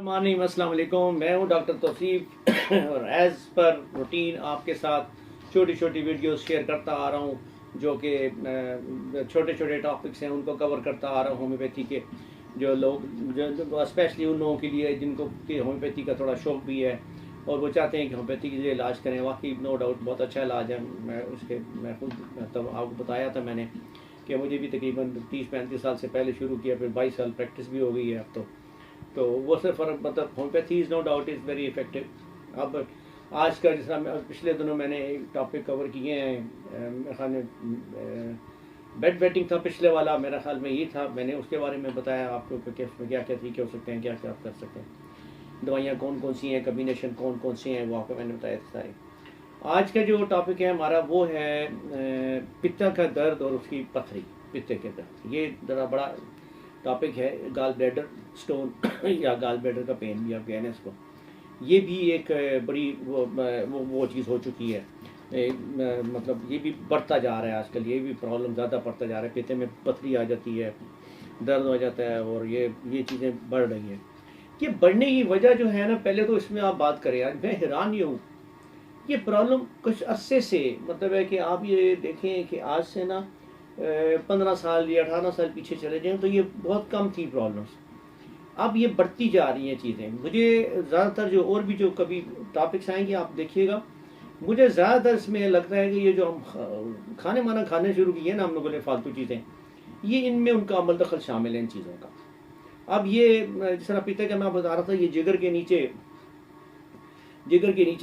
Morning, अस्सलाम वालेकुम। मैं हूं डॉक्टर तौसीफ और एज़ पर रूटीन आपके साथ छोटी छोटी वीडियोस शेयर करता आ रहा हूं जो कि छोटे छोटे टॉपिक्स हैं उनको कवर करता आ रहा हूं होम्योपैथी के। जो लोग जो स्पेशली उन लोगों के लिए जिनको कि होम्योपैथी का थोड़ा शौक भी है और वो चाहते हैं कि होम्योपैथी के लिए इलाज करें। वाकई नो डाउट बहुत अच्छा इलाज है। मैं खुद तब आपको बताया था मैंने कि मुझे भी तकरीबन 30-35 साल से पहले शुरू किया, फिर 22 साल प्रैक्टिस भी हो गई है अब तो वो से फ़र्क मतलब homeopathy is no doubt is very effective. अब आज का जिस तरह पिछले दिनों मैंने एक टॉपिक कवर किए हैं, मेरे ख्याल में बेड वेटिंग था पिछले वाला, मेरा ख्याल में ये था। मैंने उसके बारे में बताया आपको कि इसमें क्या क्या तरीके हो सकते हैं, क्या क्या आप कर सकते हैं, दवाइयाँ कौन कौन सी हैं, कम्बिनेशन कौन कौन सी हैं, वो आपको मैंने बताया था सारे। आज का जो टॉपिक है हमारा वो है पित्ता का दर्द और उसकी पथरी। पित्ते के दर्द ये ज़रा बड़ा टॉपिक है। गाल ब्लैडर स्टोन या गाल ब्लैडर का पेन भी आप कहने इसको, ये भी एक बड़ी वो चीज़ हो चुकी है। मतलब ये भी बढ़ता जा रहा है आजकल, ये भी प्रॉब्लम ज़्यादा बढ़ता जा रहा है। पित्ते में पथरी आ जाती है, दर्द हो जाता है और ये चीज़ें बढ़ रही हैं। ये बढ़ने की वजह जो है ना, पहले तो इसमें आप बात करें। आज मैं हैरान ये हूँ, ये प्रॉब्लम कुछ अरसे से मतलब है कि आप ये देखें कि आज से ना 15 साल या 18 साल पीछे चले जाएं तो ये बहुत कम थी प्रॉब्लम्स। अब ये बढ़ती जा रही हैं चीज़ें। मुझे ज़्यादातर जो और भी जो कभी टॉपिक्स आएंगे आप देखिएगा, मुझे ज़्यादातर इसमें लगता है कि ये जो हम खाने शुरू किए ना हम लोगों ने फालतू चीज़ें, ये इनमें उनका अमल दखल शामिल है इन चीज़ों का। अब ये जिस तरह पिता का मैं बता रहा था, ये जिगर के नीचे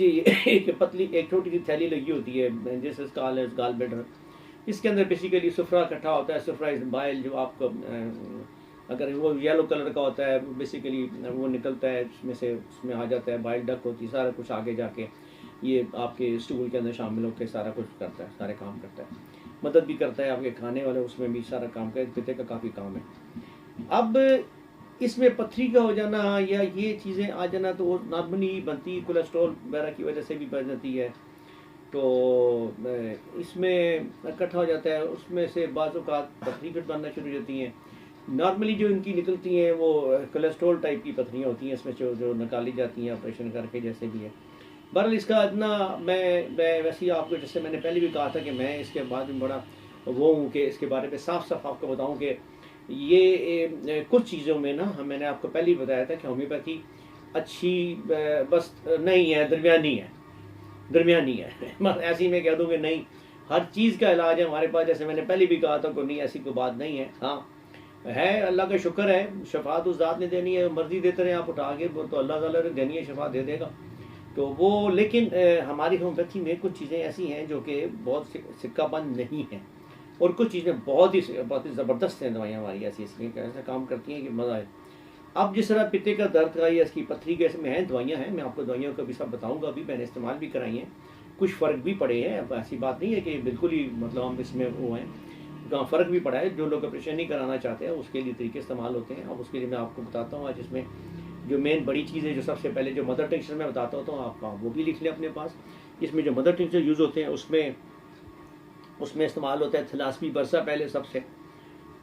ये एक पतली एक छोटी सी थैली लगी होती है जिस गाल ब्लैडर। इसके अंदर बेसिकली सुफरा इकट्ठा होता है। सुफरा इज बाइल, जो आपको अगर वो येलो कलर का होता है बेसिकली वो निकलता है उसमें आ जाता है, बाइल डक होती है, सारा कुछ आगे जाके ये आपके स्टूल के अंदर शामिल होकर सारा कुछ करता है, सारे काम करता है, मदद भी करता है आपके खाने वाले, उसमें भी सारा काम का पित्ते का काफ़ी काम है। अब इसमें पथरी का हो जाना या ये चीज़ें आ जाना तो वो नॉर्मली बनती है, कोलेस्ट्रॉल वगैरह की वजह से भी बढ़ जाती है। तो इसमें इकट्ठा हो जाता है, उसमें से बाज़ों का पथरी फिर बनना शुरू हो जाती हैं। नॉर्मली जो इनकी निकलती हैं वो कोलेस्ट्रॉल टाइप की पथरियाँ होती हैं, इसमें जो निकाली जाती हैं ऑपरेशन करके जैसे भी है। बहरहाल इसका इतना मैं वैसे ही आपको जैसे मैंने पहले भी कहा था कि मैं इसके बाद में बड़ा वो हूँ कि इसके बारे में साफ आपको बताऊँ कि ये कुछ चीज़ों में ना मैंने आपको पहले ही बताया था कि होम्योपैथी अच्छी बस नहीं है, दरमियानी है। ऐसी मैं कह दूँ कि नहीं हर चीज़ का इलाज है हमारे पास। जैसे मैंने पहले भी कहा था, कोई नहीं ऐसी कोई बात नहीं है। हाँ है, अल्लाह का शुक्र है, शफा तो उस ज़ात ने देनी है, मर्जी देते रहे आप उठा के, वो तो अल्लाह ताला ने देनी है, शफा दे देगा। तो वो लेकिन हमारी होम्योपैथी में कुछ चीज़ें ऐसी हैं जो कि बहुत सिक्काबंद नहीं है और कुछ चीज़ें बहुत ही ज़बरदस्त हैं। दवाइयाँ हमारी ऐसी ऐसा काम करती हैं कि मज़ा आए। अब जिस तरह पित्ते का दर्द का या इसकी पथरी के इसमें हैं दवाइयाँ हैं, मैं आपको दवाइयों का भी सब बताऊँगा। अभी मैंने इस्तेमाल भी कराई हैं, कुछ फ़र्क भी पड़े हैं। अब ऐसी बात नहीं है कि बिल्कुल ही मतलब हम इसमें वो हैं, तो फ़र्क भी पड़ा है। जो लोग ऑपरेशन नहीं कराना चाहते हैं उसके लिए तरीके इस्तेमाल होते हैं। अब उसके लिए मैं आपको बताता हूँ। आज इसमें जो मेन बड़ी चीज़ है, जो सबसे पहले जो मदर टिंक्चर मैं बताता हूँ, तो आप वो भी लिख लें अपने पास। इसमें जो मदर टिंक्चर यूज़ होते हैं उसमें इस्तेमाल होता है थैलास्मी बरसा, पहले सबसे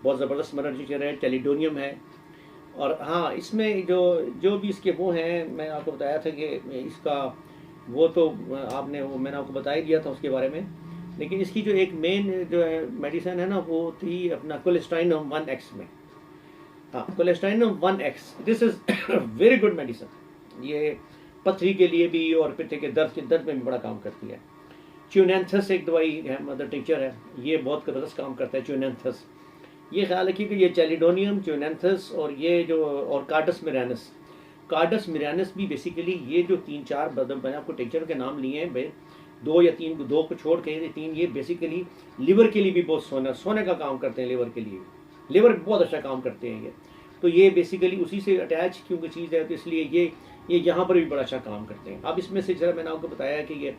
बहुत ज़बरदस्त मदर टिंक्चर है। टेलीडोनियम है। और हाँ, इसमें जो भी इसके वो हैं, मैं आपको बताया था कि इसका वो तो मैंने आपको बता ही दिया था उसके बारे में। लेकिन इसकी जो एक मेन जो है मेडिसिन है ना, वो थी अपना कोलेस्ट्राइनम 1X में। हाँ, कोलेस्ट्राइनम 1X, this is very good medicine. ये पथरी के लिए भी और पित्ते के दर्द में भी बड़ा काम करती है। च्यूनेंथस एक दवाई है, मदर टिंक्चर है, ये बहुत ज़बरदस्त काम करता है च्यूनेंथस। ये ख्याल रखिए कि ये चैलिडोनियम, च्यूनेंथस और ये जो और कार्डस मिरानस भी बेसिकली ये जो 3-4 मैंने आपको टिंक्चर के नाम लिए हैं भाई, 2 या 3, 2 को छोड़ के 3, ये बेसिकली लिवर के लिए भी बहुत सोने का काम करते हैं। लिवर के लिए लिवर बहुत अच्छा काम करते हैं ये। तो ये बेसिकली उसी से अटैच क्योंकि चीज़ है, तो इसलिए ये यहाँ पर भी बड़ा अच्छा काम करते हैं। अब इसमें से जरा मैंने आपको बताया कि ये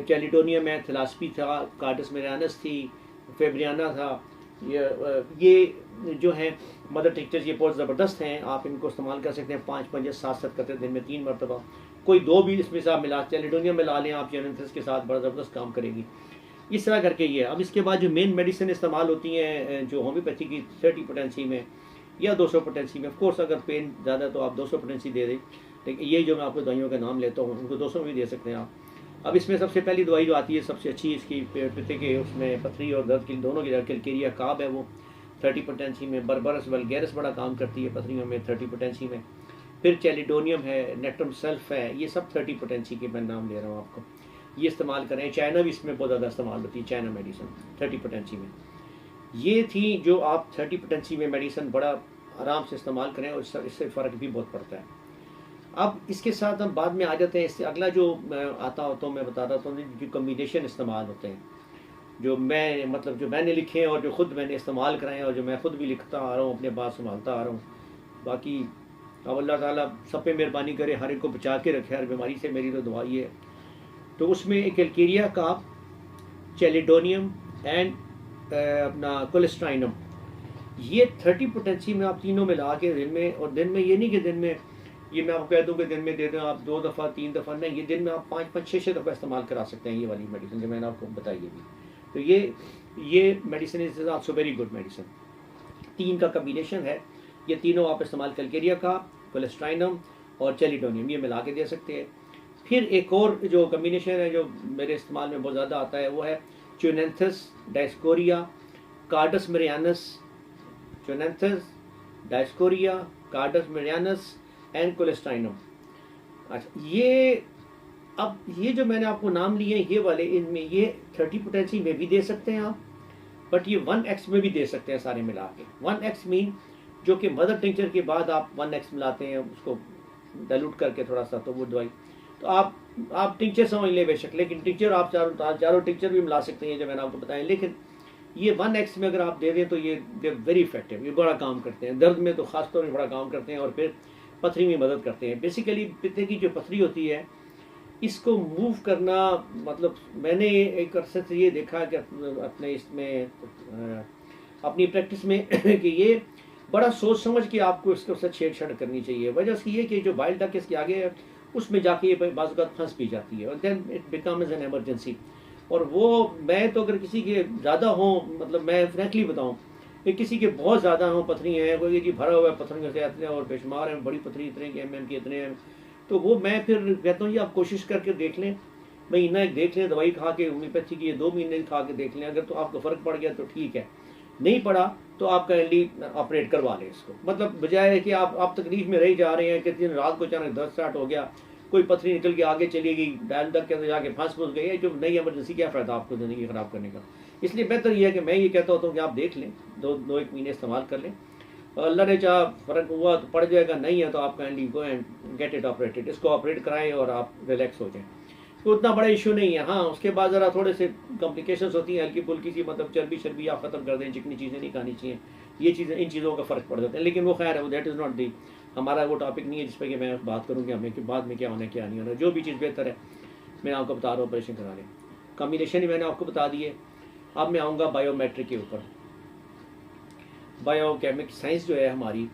चैलिडोनियम है, थैलास्मी था, कार्डस मिरानस थी, फेब्रियाना था। ये जो है मदर टिंक्चर्स, ये बहुत ज़बरदस्त हैं। आप इनको इस्तेमाल कर सकते हैं 5-5 या 7-7 करते दिन में 3 मरतबा। कोई 2 भी इसमें से आप मिला चैलिडोनियम मिला लें आप च्यूनेंथस के साथ, बड़ा ज़बरदस्त काम करेगी इस तरह करके ये। अब इसके बाद जो मेन मेडिसिन इस्तेमाल होती हैं जो होम्योपैथी की 30 पोटेंसी में, या 200 पोटेंसी में। ऑफकोर्स अगर पेन ज़्यादा तो आप 200 पोटेंसी दे दें, लेकिन ये जो मैं आपको दवाइयों का नाम लेता हूँ उनको 200 भी दे सकते हैं आप। अब इसमें सबसे पहली दवाई जो आती है सबसे अच्छी इसकी पित्ते के उसमें पथरी और दर्द की दोनों की, किलकेरिया काब है वो 30 पोटेंसी में। बरबरस वल्गैरिस बड़ा काम करती है पथरियों में 30 पोटेंसी में। फिर चैलिडोनियम है, नेट्रम सेल्फ है, ये सब 30 पोटेंसी के मैं नाम ले रहा हूँ आपको, ये इस्तेमाल करें। चाइना भी इसमें बहुत ज़्यादा इस्तेमाल होती है, चाइना मेडिसिन 30 पोटेंसी में। ये थी जो आप 30 पोटेंसी में मेडिसिन बड़ा आराम से इस्तेमाल करें और इससे फ़र्क भी बहुत पड़ता है। अब इसके साथ हम बाद में आ जाते हैं, इससे अगला जो आता होता हूँ मैं बता रहा हूँ जो कम्बिनेशन इस्तेमाल होते हैं, जो मैं मतलब जो मैंने लिखे हैं और जो खुद मैंने इस्तेमाल कराए हैं और जो मैं खुद भी लिखता आ रहा हूँ, अपने बात संभालता आ रहा हूँ। बाकी अब अल्लाह ताला सब पे मेहरबानी करे, हर एक को बचा के रखे हर बीमारी से, मेरी तो दुआ ये है। तो उसमें कैलकेरिया का, चैलिडोनियम एंड अपना कोलेस्ट्राइनम, ये 30 पोटेंसी में आप तीनों मिला के दिन में, और दिन में ये नहीं कि दिन में ये मैं आपको कह दूँ कि दिन में दे दें आप 2 दफ़ा 3 दफ़ा, नहीं, ये दिन में आप 5-5 6-6 दफ़ा इस्तेमाल करा सकते हैं ये वाली मेडिसिन जो मैंने आपको बताई है भी। तो ये medicine is also very good medicine. 3 का कम्बिनेशन है, ये तीनों आप इस्तेमाल कैलकेरिया का, कोलेस्ट्राइनम और चैलिडोनियम ये मिला के दे सकते हैं। फिर एक और जो कम्बिनेशन है जो मेरे इस्तेमाल में बहुत ज़्यादा आता है वो है Chionanthus, Dioscorea, Carduus Marianus, Chionanthus, Dioscorea, Carduus Marianus and Cholesterinum. अच्छा, ये जो मैंने आपको नाम लिए ये वाले, इनमें ये 30 पोटेंसी में भी दे सकते हैं आप, बट ये 1x में भी दे सकते हैं सारे मिला के। 1x मीन जो कि मदर टिंचर के बाद आप 1x मिलाते हैं उसको डाइल्यूट करके थोड़ा सा, तो वो दवाई तो आप टिंचर समझ ले बेशक, लेकिन टिंचर आप चारों टिंचर भी मिला सकते हैं जो मैंने आपको बताया। लेकिन ये 1x में अगर आप दे दें तो ये वेरी इफेक्टिव, ये बड़ा काम करते हैं, दर्द में तो खास तौर पर बड़ा काम करते हैं और फिर पथरी में मदद करते हैं। बेसिकली पित्ते की जो पथरी होती है इसको मूव करना, मतलब मैंने एक अरसे से ये देखा कि अपने इसमें अपनी प्रैक्टिस में कि ये बड़ा सोच समझ के आपको इसके साथ छेड़छाड़ करनी चाहिए। वजह इसकी ये कि जो बाइल डक इसके आगे है उसमें जाके ये बाज़-औक़ात फंस भी जाती है और then it becomes an emergency. और वो मैं तो अगर किसी के ज़्यादा हों, मतलब मैं फ्रैंकली बताऊँ कि किसी के बहुत ज़्यादा हों, पथरी हैं, कोई जी भरा हुआ है पथरियों से इतने और बेशुमार हैं, बड़ी पथरी इतने के mm की इतने हैं, तो वो मैं फिर कहता हूँ जी आप कोशिश करके देख लें, महीना एक देख लें, दवाई खा के होम्योपैथी की 2 महीने खा के देख लें। अगर तो आपको फ़र्क पड़ गया तो ठीक है, नहीं पड़ा तो आप काइंडली ऑपरेट करवा लें इसको। मतलब बजाय कि आप तकलीफ में रह जा रहे हैं कि दिन रात को अचानक दर्द स्टार्ट हो गया, कोई पथरी निकल के आगे चली गई, डायल दर्द के अंदर जाके फंस गई, जो नई इमरजेंसी क्या फ़ायदा आपको ज़िंदगी ख़राब करने का। इसलिए बेहतर यह है कि मैं ये कहता होता हूँ कि आप देख लें, 2-1 महीने इस्तेमाल कर लें, और अल्लाह ने चाहा फ़र्क हुआ तो पड़ जाएगा, नहीं है तो आप kindly go and get it operated, इसको ऑपरेट कराएं और आप रिलैक्स हो जाएं। तो उतना बड़ा इशू नहीं है। हाँ, उसके बाद ज़रा थोड़े से कॉम्प्लिकेशंस होती हैं, हल्की फुल्की सी, मतलब चर्बी आप ख़त्म कर दें, चिकनी चीज़ें नहीं खानी चाहिए, ये चीज़ें, इन चीज़ों का फ़र्क पड़ जाता है। लेकिन वो खैर है, दैट इज़ नॉट दी, हमारा वो टॉपिक नहीं है जिस पर कि मैं बात करूँ कि हमें कि बाद में क्या होना है क्या नहीं होना। जो भी चीज़ बेहतर है मैं आपको बता रहा हूँ, ऑपरेशन करा लें। कॉम्बिनेशन ही मैंने आपको बता दिए। अब मैं आऊँगा बायोमेट्रिक के ऊपर। बायोकेमिक साइंस जो है हमारी,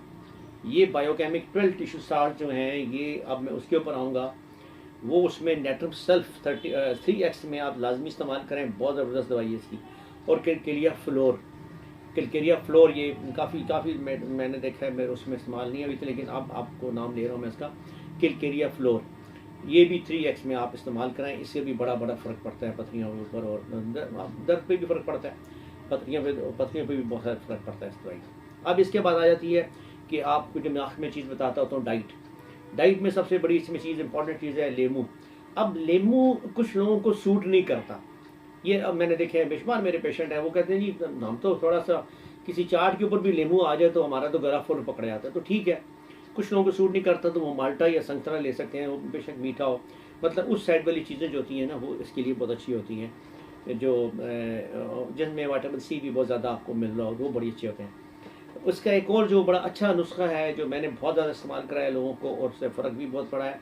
ये बायोकेमिकल टिश्यू साल्ट जो हैं, ये अब मैं उसके ऊपर आऊँगा। वो उसमें नेट्रम सेल्फ 3x में आप लाजमी इस्तेमाल करें, बहुत ज़बरदस्त दवाई है इसकी। और कैलकेरिया फ्लोर ये काफ़ी मैंने देखा है, मेरे उसमें इस्तेमाल नहीं हुई थी, लेकिन अब आपको नाम ले रहा हूँ मैं इसका, कैलकेरिया फ्लोर, ये भी 3x में आप इस्तेमाल कराएं। इससे भी बड़ा फ़र्क पड़ता है पथरियों के ऊपर, और दर्द पे भी फ़र्क पड़ता है, पथरियों पे भी बहुत सारा फ़र्क पड़ता है इस दवाई का। अब इसके बाद आ जाती है कि आपको जो मैं आखिर में चीज़ बताता होता हूँ, डाइट में सबसे बड़ी इसमें चीज़ इंपॉर्टेंट चीज़ है लेमू। अब लेमू कुछ लोगों को सूट नहीं करता, ये अब मैंने देखे हैं, बेशुमार मेरे पेशेंट हैं, वो कहते हैं जी हम तो थोड़ा सा किसी चाट के ऊपर भी लेमू आ जाए तो हमारा तो गला फुल पकड़ जाता है। तो ठीक है, कुछ लोगों को सूट नहीं करता तो वो माल्टा या संतरा ले सकते हैं, वो बेशक मीठा हो, मतलब उस साइड वाली चीज़ें जो होती हैं ना वो इसके लिए बहुत अच्छी होती हैं, जो जिनमें विटामिन सी भी बहुत ज़्यादा आपको मिल रहा हो, वो बड़ी अच्छे होते हैं। उसका एक और जो बड़ा अच्छा नुस्खा है जो मैंने बहुत ज़्यादा इस्तेमाल कराया लोगों को और उससे फ़र्क भी बहुत पड़ा है,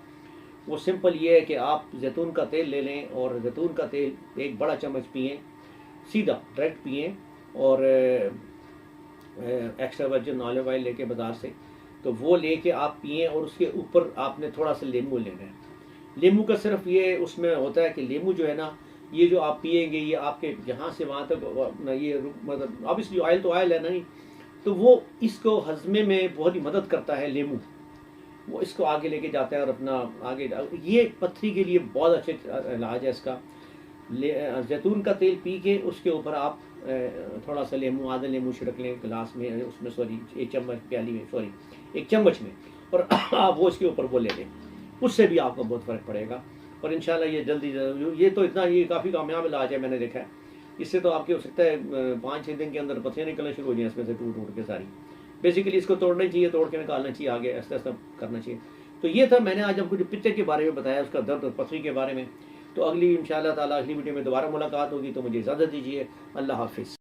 वो सिंपल ये है कि आप जैतून का तेल ले लें और जैतून का तेल 1 बड़ा चम्मच पिएँ, सीधा डायरेक्ट पिएँ, और एक्स्ट्रा वर्जिन ऑलिव ऑयल लेके बाज़ार से, तो वो लेके आप पिएँ, और उसके ऊपर आपने थोड़ा सा लेमू लेना है। लेमू का सिर्फ ये उसमें होता है कि लेमू जो है ना, ये जो आप पिएंगे ये आपके यहाँ से वहाँ तक ये मतलब ऑब्वियसली ऑयल तो ऑयल है नहीं, तो वो इसको हजमे में बहुत ही मदद करता है लेमू, वो इसको आगे लेके जाता है और अपना आगे, ये पथरी के लिए बहुत अच्छे इलाज है इसका। जैतून का तेल पी के उसके ऊपर आप थोड़ा सा लेमू, आधा लेमू छिड़क लें गिलास में, उसमें सॉरी एक चम्मच प्याली में, सॉरी एक चम्मच में, और आप वो इसके ऊपर वो ले लें, उससे भी आपको बहुत फ़र्क पड़ेगा। और इंशाल्लाह ये जल्दी ये तो इतना, ये काफ़ी कामयाब इलाज है, मैंने देखा है। इससे तो आपके हो सकता है 5-6 दिन के अंदर पत्तियाँ निकलना शुरू हो जाएँ इसमें से टूट के सारी। बेसिकली इसको तोड़ना ही चाहिए, तोड़ के निकालना चाहिए, आगे ऐसा ऐसा करना चाहिए। तो ये था, मैंने आज आपको जो पित्ते के बारे में बताया, उसका दर्द और पथरी के बारे में। तो अगली इंशाल्लाह ताला अगली वीडियो में दोबारा मुलाकात होगी, तो मुझे इजाज़त दीजिए। अल्लाह हाफिज़।